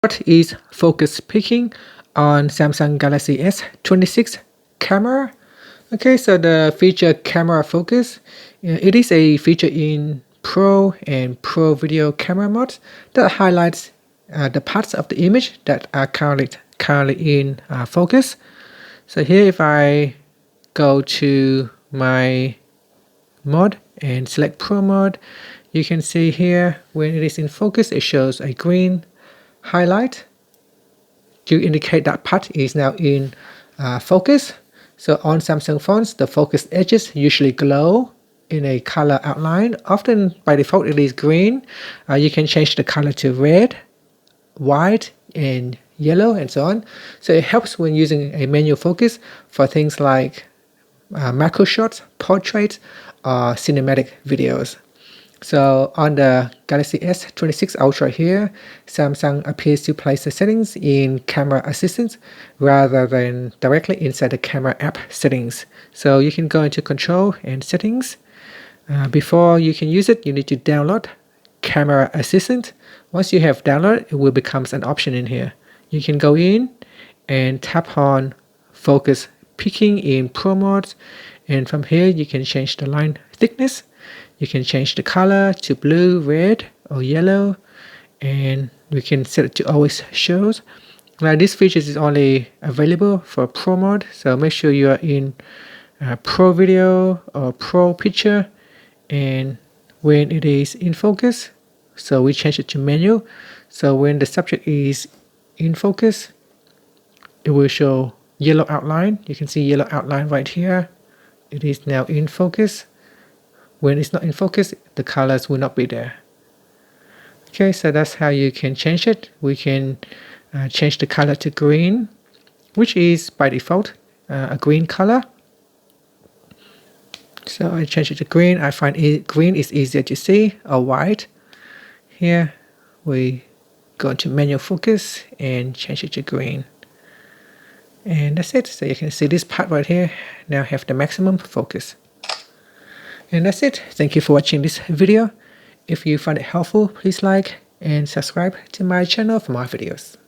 What is focus picking on Samsung Galaxy S26 camera? Okay, so the feature camera focus, it is a feature in Pro and Pro video camera modes that highlights the parts of the image that are currently in focus. So here, if I go to my mode and select Pro mode, you can see here when it is in focus, it shows a green highlight to indicate that part is now in focus. So on Samsung phones, the focus edges usually glow in a color outline. Often by default it is green. You can change the color to red, white, and yellow, and so on. So it helps when using a manual focus for things like macro shots, portraits, or cinematic videos. So on the Galaxy S26 Ultra here, Samsung appears to place the settings in Camera Assistant rather than directly inside the camera app settings. So you can go into Control and Settings. Before you can use it, you need to download Camera Assistant. Once you have downloaded, it will become an option in here. You can go in and tap on Focus Picking in Pro Mode, and from here you can change the line thickness. You can change the color to blue, red, or yellow, and we can set it to always shows. Now this feature is only available for Pro mode, so make sure you are in Pro video or Pro picture, and when it is in focus, so we change it to manual. So when the subject is in focus, it will show yellow outline. You can see yellow outline right here. It is now in focus. When it's not in focus, the colors will not be there. Okay, so that's how you can change it. We can change the color to green, which is by default a green color. So I change it to green. I find green is easier to see, or white. Here we go into manual focus and change it to green. And that's it. So you can see this part right here now have the maximum focus. And that's it. Thank you for watching this video. If you found it helpful, please like and subscribe to my channel for more videos.